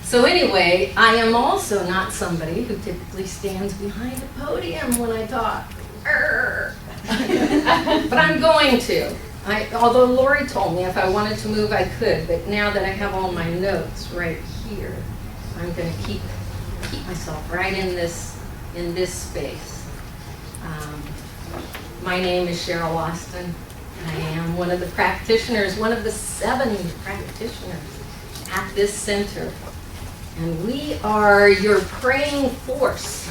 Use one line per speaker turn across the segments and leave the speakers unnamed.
So anyway, I am also not somebody who typically stands behind a podium when I talk. But I'm going to. Although Lori told me if I wanted to move, I could. But now that I have all my notes right here, I'm going to keep myself right in this space. My name is Cheryl Austin. I am one of the practitioners, one of the 7 practitioners at this center. And we are your praying force.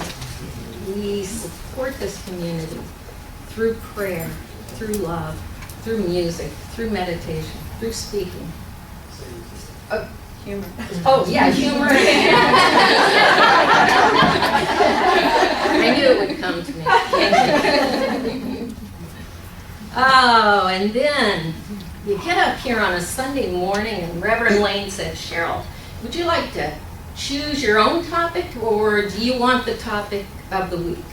We support this community through prayer, through love, through music, through meditation, through speaking.
Humor.
Oh, yeah, humor. I knew it would come to me. Oh, and then you get up here on a Sunday morning and Reverend Lane said, Cheryl, would you like to choose your own topic or do you want the topic of the week?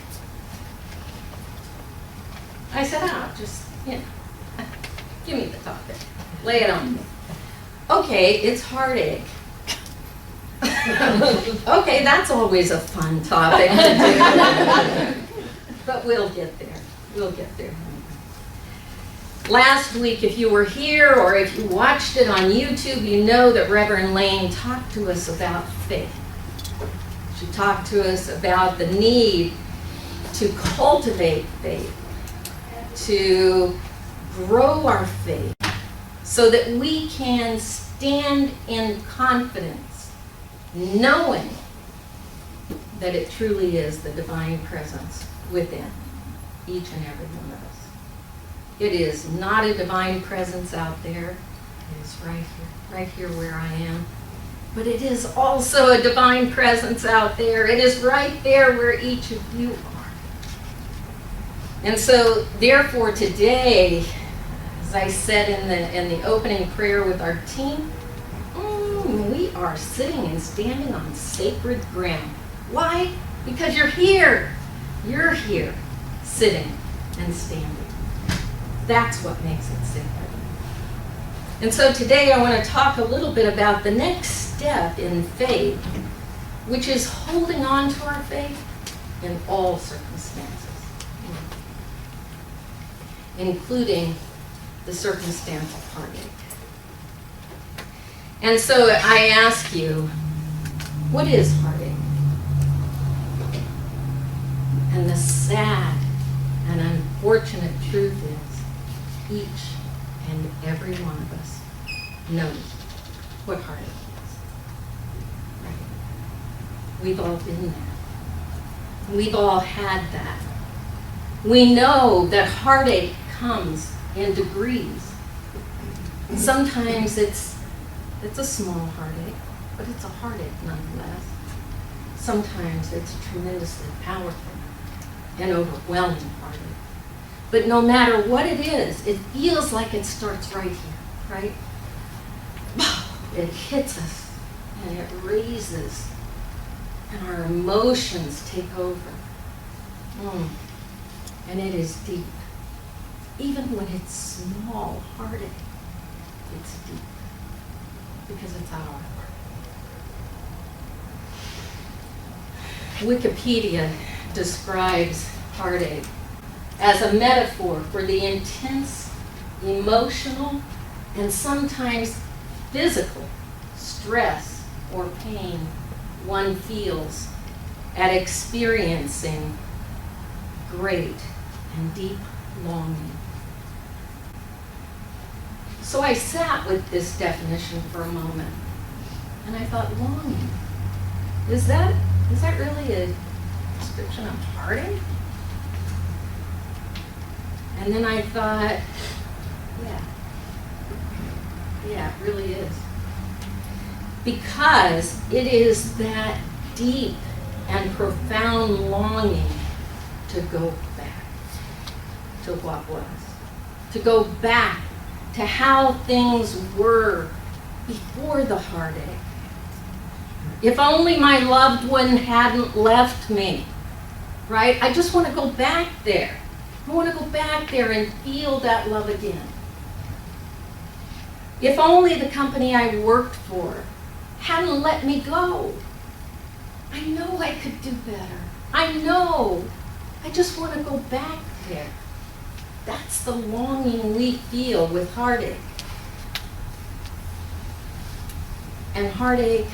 I said, just, give me the topic. Lay it on me. Okay, it's heartache. Okay, that's always a fun topic to do. But we'll get there. We'll get there. Last week, if you were here or if you watched it on YouTube, you know that Reverend Lane talked to us about faith. She talked to us about the need to cultivate faith, to grow our faith, so that we can stand in confidence, knowing that it truly is the divine presence within each and every one of us. It is not a divine presence out there. It is right here where I am. But it is also a divine presence out there. It is right there where each of you are. And so, therefore, today, as I said in the opening prayer with our team, we are sitting and standing on sacred ground. Why? Because you're here. You're here, sitting and standing. That's what makes it sacred. And so today I want to talk a little bit about the next step in faith, which is holding on to our faith in all circumstances, including the circumstance of heartache. And so I ask you, what is heartache? And the sad and unfortunate truth is, each and every one of us knows what heartache is. Right? We've all been there. We've all had that. We know that heartache comes in degrees. Sometimes it's a small heartache, but it's a heartache nonetheless. Sometimes it's tremendously powerful and overwhelming heartache. But no matter what it is, it feels like it starts right here, right? It hits us and it raises and our emotions take over. And it is deep. Even when it's small heartache, it's deep. Because it's our heart. Wikipedia describes heartache as a metaphor for the intense, emotional, and sometimes physical stress or pain one feels at experiencing great and deep longing. So I sat with this definition for a moment, and I thought, longing, is that really a description of heartache? And then I thought, yeah, it really is. Because it is that deep and profound longing to go back to what was, to go back to how things were before the heartache. If only my loved one hadn't left me, right? I just want to go back there. I want to go back there and feel that love again. If only the company I worked for hadn't let me go. I know I could do better. I know. I just want to go back there. That's the longing we feel with heartache. And heartache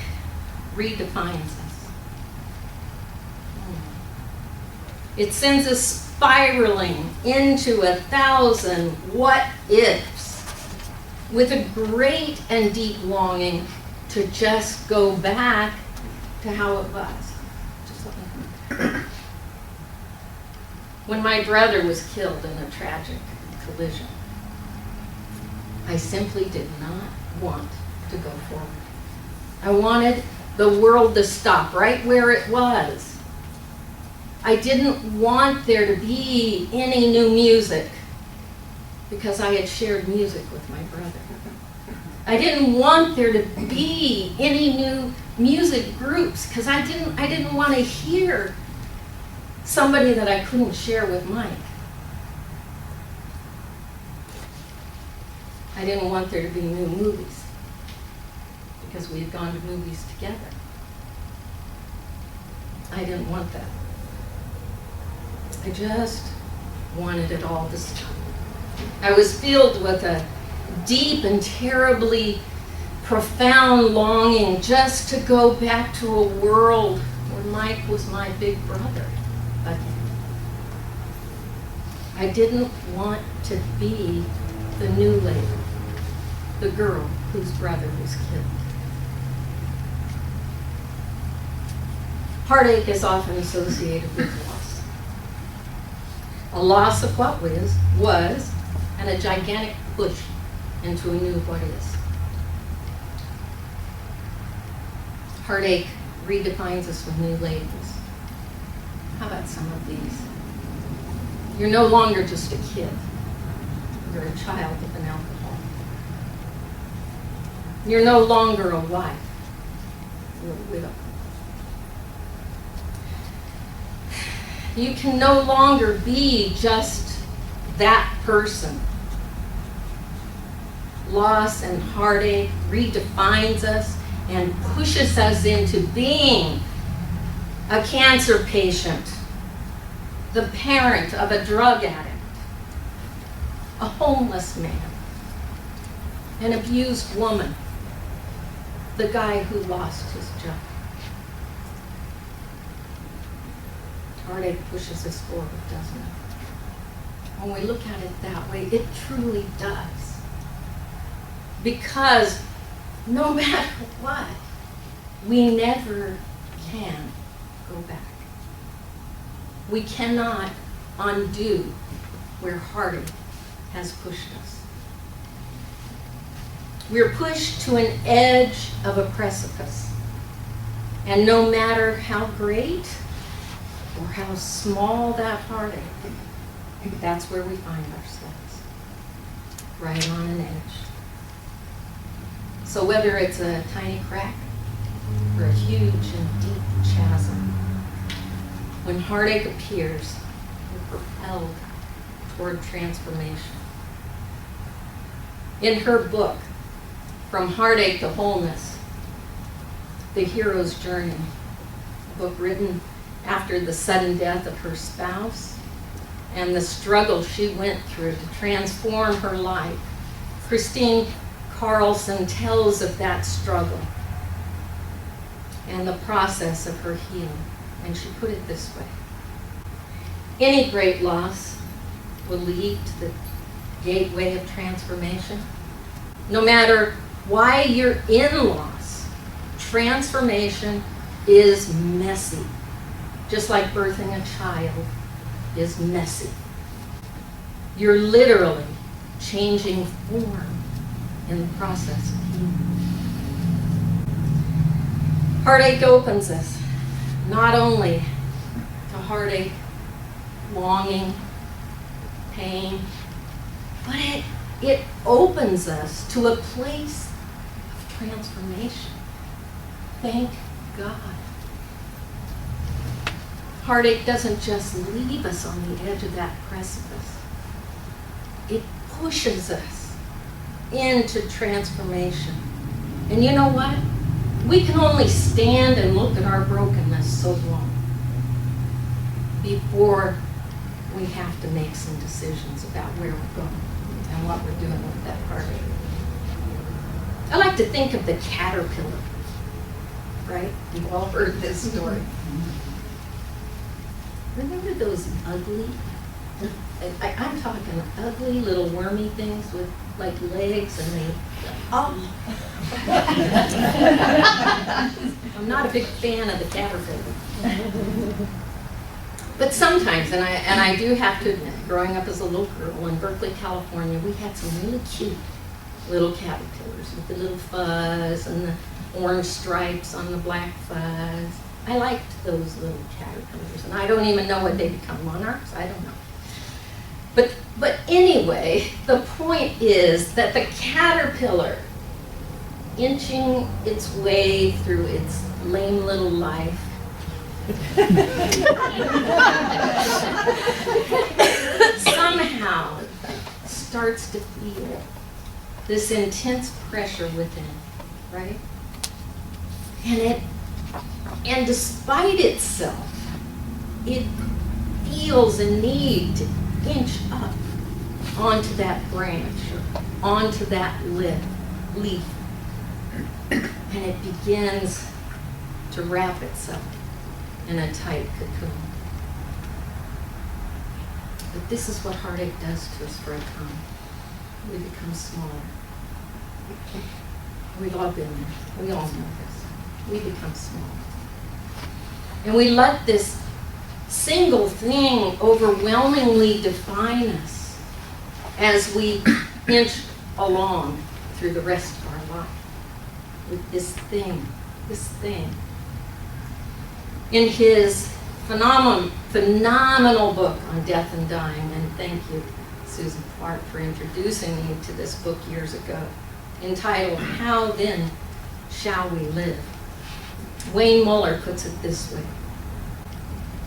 redefines us. It sends us spiraling into 1,000 what-ifs with a great and deep longing to just go back to how it was. Just like when my brother was killed in a tragic collision, I simply did not want to go forward. I wanted the world to stop right where it was. I didn't want there to be any new music because I had shared music with my brother. I didn't want there to be any new music groups because I didn't want to hear somebody that I couldn't share with Mike. I didn't want there to be new movies because we had gone to movies together. I didn't want that. I just wanted it all to stop. I was filled with a deep and terribly profound longing just to go back to a world where Mike was my big brother again. I didn't want to be the new lady, the girl whose brother was killed. Heartache is often associated with loss. A loss of what was, and a gigantic push into a new what is. Heartache redefines us with new labels. How about some of these? You're no longer just a kid. You're a child of an alcoholic. You're no longer a wife. You're a widow. You can no longer be just that person. Loss and heartache redefines us and pushes us into being a cancer patient, the parent of a drug addict, a homeless man, an abused woman, the guy who lost his job. Heartache pushes us forward, doesn't it? When we look at it that way, it truly does. Because no matter what, we never can go back. We cannot undo where heartache has pushed us. We're pushed to an edge of a precipice. And no matter how great or how small that heartache, that's where we find ourselves, right on an edge. So whether it's a tiny crack or a huge and deep chasm, when heartache appears, we're propelled toward transformation. In her book, From Heartache to Wholeness, The Hero's Journey, a book written after the sudden death of her spouse and the struggle she went through to transform her life, Christine Carlson tells of that struggle and the process of her healing. And she put it this way: any great loss will lead to the gateway of transformation. No matter why you're in loss, transformation is messy. Just like birthing a child is messy. You're literally changing form in the process of healing. Heartache opens us not only to heartache, longing, pain, but it opens us to a place of transformation. Thank God. Heartache doesn't just leave us on the edge of that precipice. It pushes us into transformation. And you know what? We can only stand and look at our brokenness so long before we have to make some decisions about where we're going and what we're doing with that heartache. I like to think of the caterpillar, right? You've all heard this story. Remember those ugly, I'm talking ugly little wormy things with like legs and they, oh. I'm not a big fan of the caterpillar. But sometimes, and I do have to admit, growing up as a little girl in Berkeley, California, we had some really cute little caterpillars with the little fuzz and the orange stripes on the black fuzz. I liked those little caterpillars, and I don't even know what they become, monarchs, I don't know. But anyway, the point is that the caterpillar, inching its way through its lame little life, somehow starts to feel this intense pressure within, right? And despite itself, it feels a need to inch up onto that branch or onto that leaf. And it begins to wrap itself in a tight cocoon. But this is what heartache does to us for a time. We become smaller. We've all been there. We all know this. We become small. And we let this single thing overwhelmingly define us as we inch along through the rest of our life with this thing. In his phenomenal book on death and dying, and thank you, Susan Clark, for introducing me to this book years ago, entitled How Then Shall We Live? Wayne Muller puts it this way.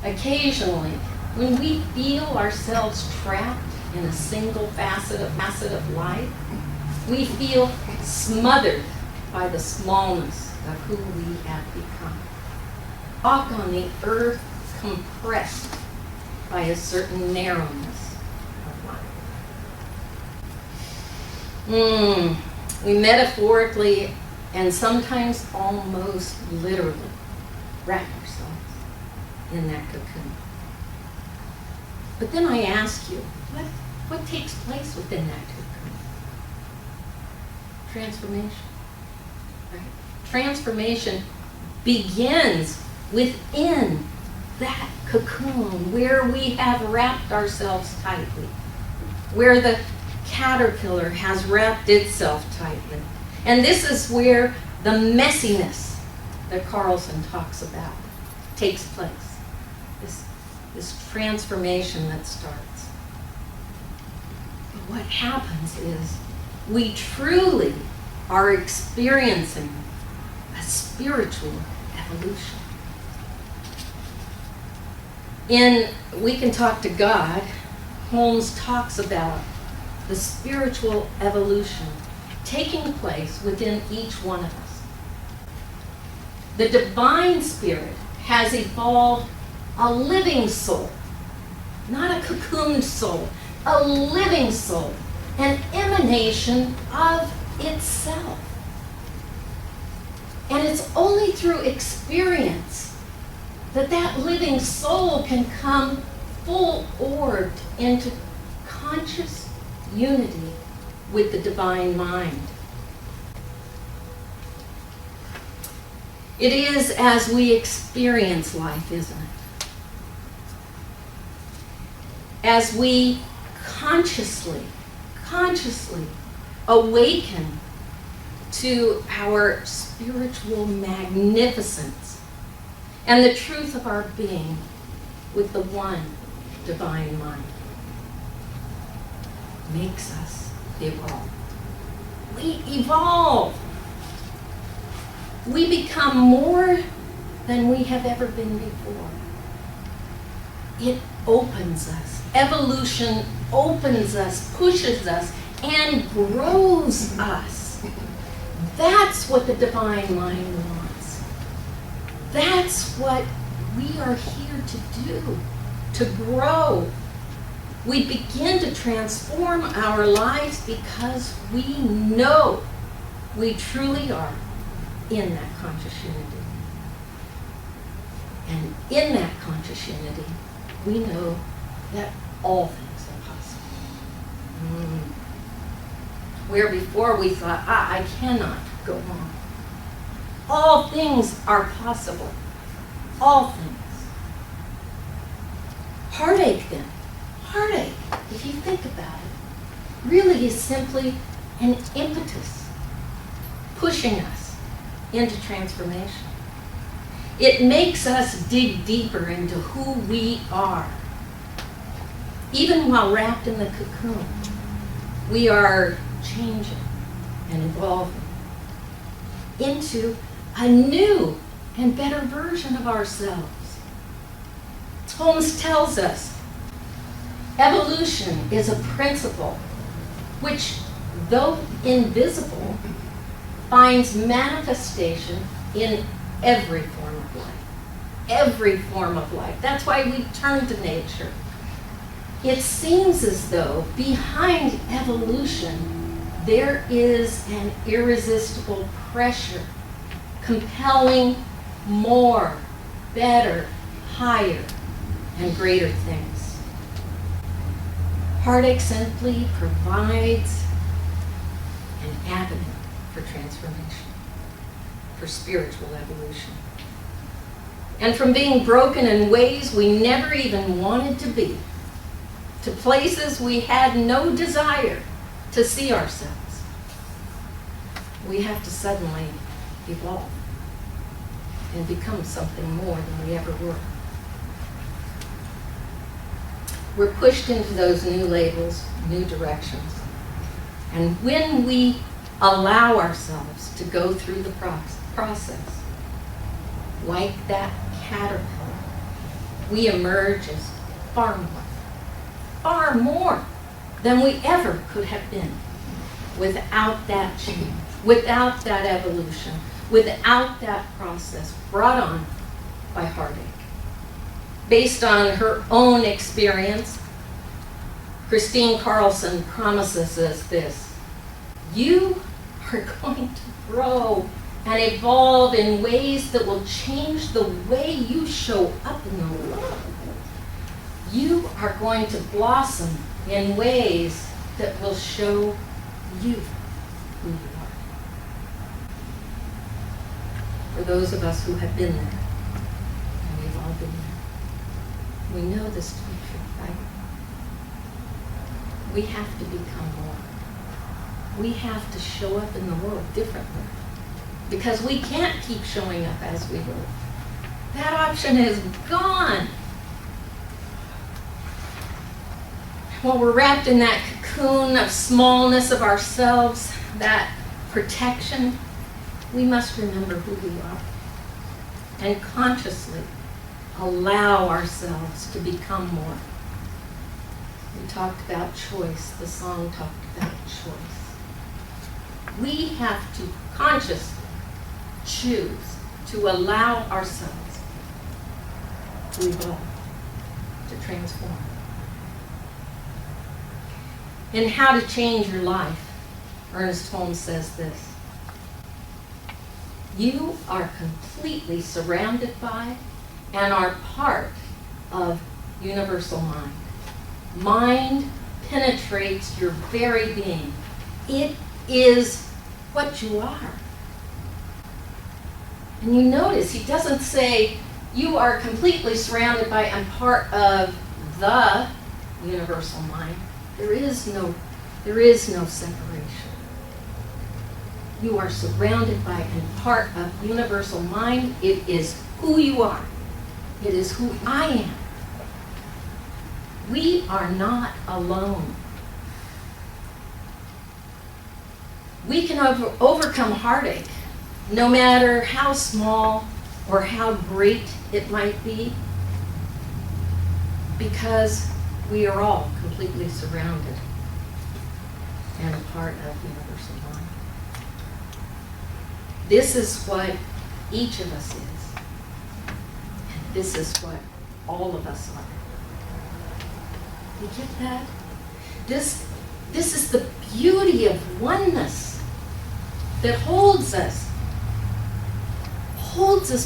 Occasionally, when we feel ourselves trapped in a single facet of life, we feel smothered by the smallness of who we have become. Walk on the earth compressed by a certain narrowness of life. We metaphorically and sometimes almost literally wrap ourselves in that cocoon. But then I ask you, what takes place within that cocoon? Transformation, right? Transformation begins within that cocoon where we have wrapped ourselves tightly, where the caterpillar has wrapped itself tightly. And this is where the messiness that Carlson talks about takes place. This transformation that starts. But what happens is we truly are experiencing a spiritual evolution. In We Can Talk to God, Holmes talks about the spiritual evolution taking place within each one of us. The divine spirit has evolved a living soul, not a cocooned soul, a living soul, an emanation of itself. And it's only through experience that living soul can come full-orbed into conscious unity with the divine mind. It is as we experience life, isn't it? As we consciously awaken to our spiritual magnificence and the truth of our being with the one divine mind. Makes us evolve. We evolve. We become more than we have ever been before. It opens us. Evolution opens us, pushes us, and grows us. That's what the divine mind wants. That's what we are here to do, to grow. We begin to transform our lives because we know we truly are in that conscious unity. And in that conscious unity, we know that all things are possible. Where before we thought, I cannot go on. All things are possible. All things. Heartache then. Heartache, if you think about it, really is simply an impetus pushing us into transformation. It makes us dig deeper into who we are. Even while wrapped in the cocoon, we are changing and evolving into a new and better version of ourselves. Holmes tells us evolution is a principle which, though invisible, finds manifestation in every form of life. Every form of life. That's why we turn to nature. It seems as though behind evolution there is an irresistible pressure compelling more, better, higher, and greater things. Heartache simply provides an avenue for transformation, for spiritual evolution. And from being broken in ways we never even wanted to be, to places we had no desire to see ourselves, we have to suddenly evolve and become something more than we ever were. We're pushed into those new labels, new directions. And when we allow ourselves to go through the process, like that caterpillar, we emerge as far more than we ever could have been without that change, without that evolution, without that process brought on by heartache. Based on her own experience, Christine Carlson promises us this: you are going to grow and evolve in ways that will change the way you show up in the world. You are going to blossom in ways that will show you who you are. For those of us who have been there, and we've all been there, we know this to be true, right? We have to become more. We have to show up in the world differently, because we can't keep showing up as we were. That option is gone. While we're wrapped in that cocoon of smallness of ourselves, that protection, we must remember who we are and consciously allow ourselves to become more. We talked about choice. The song talked about choice. We have to consciously choose to allow ourselves to evolve, to transform. In How to Change Your Life, Ernest Holmes says this: you are completely surrounded by and are part of universal mind. Mind penetrates your very being. It is what you are. And you notice he doesn't say you are completely surrounded by and part of the universal mind. There is no separation. You are surrounded by and part of universal mind. It is who you are. It is who I am. We are not alone. We can overcome heartache, no matter how small or how great it might be, because we are all completely surrounded and a part of universal mind. This is what each of us is. This is what all of us are. You get that? This is the beauty of oneness that holds us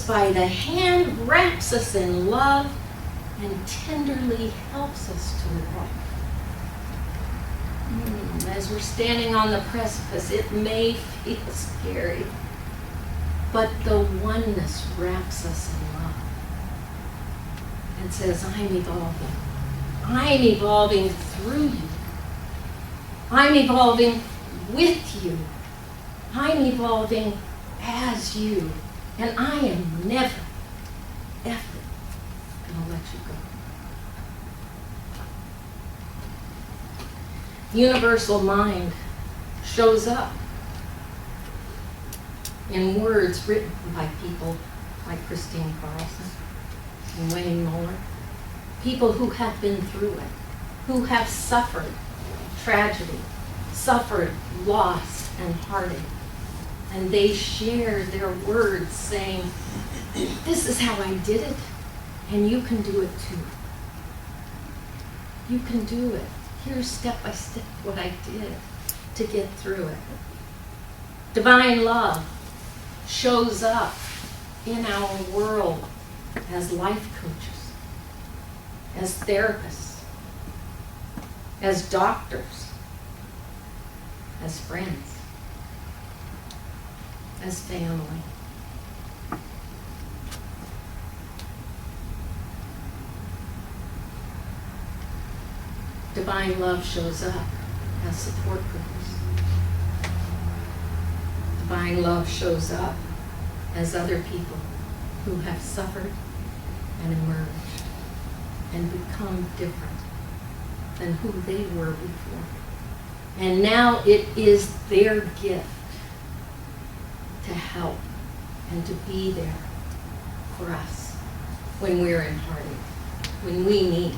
by the hand, wraps us in love, and tenderly helps us to walk. As we're standing on the precipice, it may feel scary, but the oneness wraps us in love and says, I'm evolving. I'm evolving through you. I'm evolving with you. I'm evolving as you. And I am never, ever going to let you go. Universal mind shows up in words written by people like Christine Carlson and Wayne Muller, people who have been through it, who have suffered tragedy, suffered loss and heartache. And they share their words saying, this is how I did it, and you can do it too. You can do it. Here's step by step what I did to get through it. Divine love shows up in our world as life coaches, as therapists, as doctors, as friends, as family. Divine love shows up as support groups. Divine love shows up as other people who have suffered and emerged and become different than who they were before. And now it is their gift to help and to be there for us when we're in heartache, when we need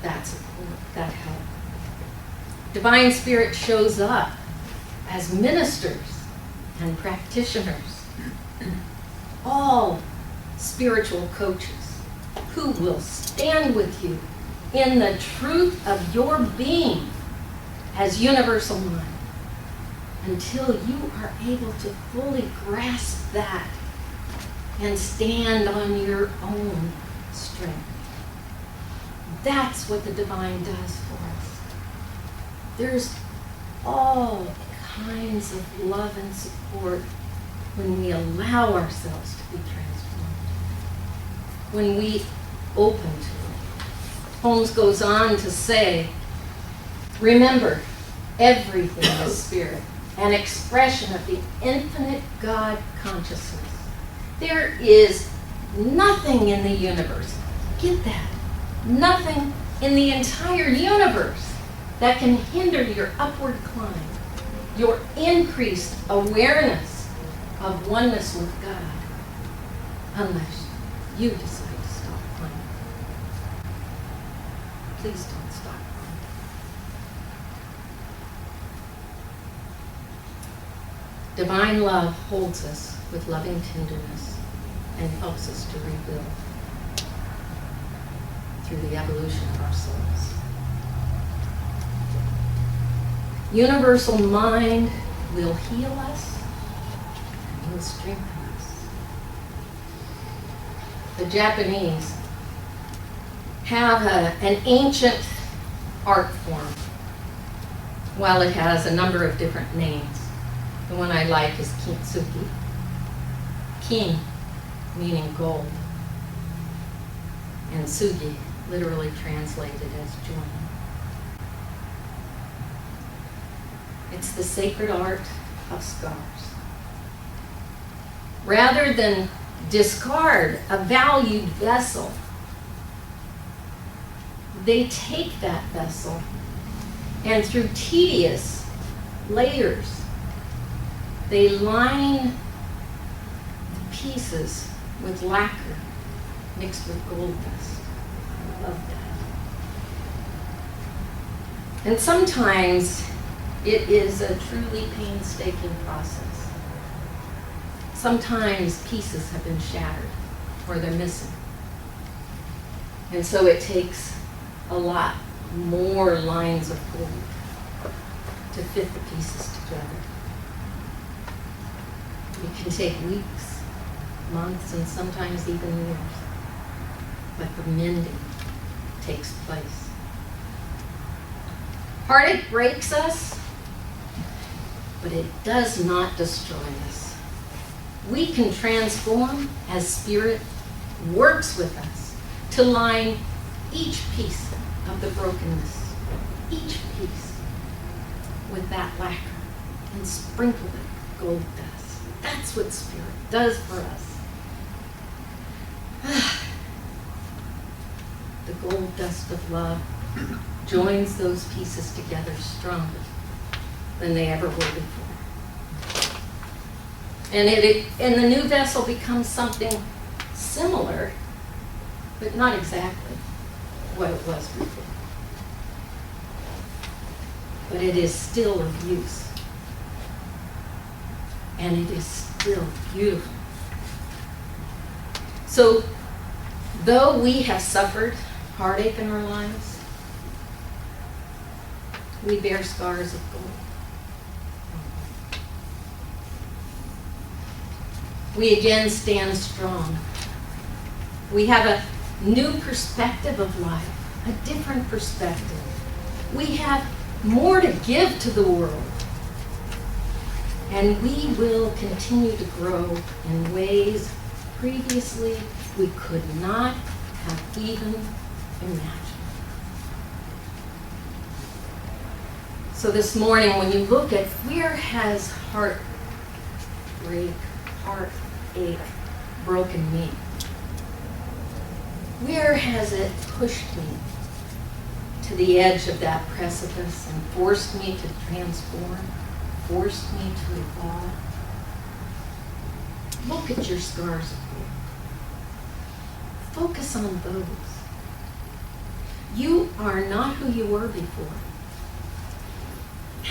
that support, that help. Divine Spirit shows up as ministers and practitioners, all spiritual coaches who will stand with you in the truth of your being as universal mind until you are able to fully grasp that and stand on your own strength. That's what the divine does for us. There's all kinds of love and support when we allow ourselves to be transformed, when we open to it. Holmes goes on to say, remember, everything is spirit, an expression of the infinite God consciousness. There is nothing in the universe, get that, nothing in the entire universe that can hinder your upward climb, your increased awareness of oneness with God, unless you decide to stop climbing. Please don't stop climbing. Divine love holds us with loving tenderness and helps us to rebuild through the evolution of our souls. Universal mind will heal us and will strengthen us. The Japanese have an ancient art form. While it has a number of different names, the one I like is kintsugi. Kin meaning gold, and sugi literally translated as joy. It's the sacred art of scars. Rather than discard a valued vessel, they take that vessel and through tedious layers, they line the pieces with lacquer mixed with gold dust. I love that. And sometimes it is a truly painstaking process. Sometimes pieces have been shattered or they're missing. And so it takes a lot more lines of gold to fit the pieces together. It can take weeks, months, and sometimes even years. But the mending takes place. Heartache breaks us, but it does not destroy us. We can transform as Spirit works with us to line each piece of the brokenness, each piece with that lacquer and sprinkle it with gold dust. That's what Spirit does for us. The gold dust of love joins those pieces together stronger than they ever were before. And the new vessel becomes something similar, but not exactly what it was before. But it is still of use. And it is still beautiful. So, though we have suffered heartache in our lives, we bear scars of gold. We again stand strong. We have a new perspective of life, a different perspective. We have more to give to the world. And we will continue to grow in ways previously we could not have even imagined. So this morning, when you look at where has heartache broken me? Where has it pushed me to the edge of that precipice and forced me to transform, forced me to evolve? Look at your scars of gold. Focus on those. You are not who you were before.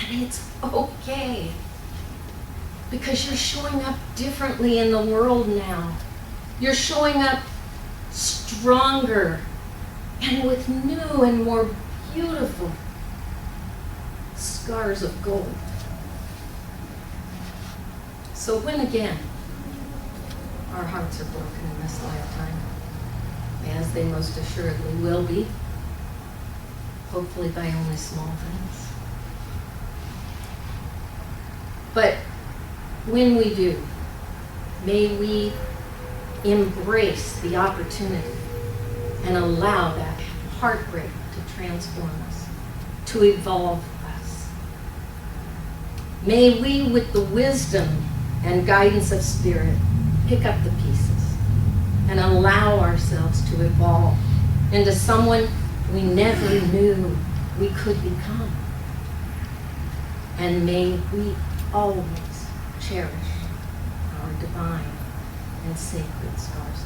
And it's okay. Because you're showing up differently in the world now. You're showing up stronger and with new and more beautiful scars of gold. So when again our hearts are broken in this lifetime, as they most assuredly will be, hopefully by only small things. But when we do, may we embrace the opportunity and allow that heartbreak to transform us, to evolve us. May we, with the wisdom and guidance of Spirit, pick up the pieces and allow ourselves to evolve into someone we never knew we could become. And may we always cherish our divine and sacred scars.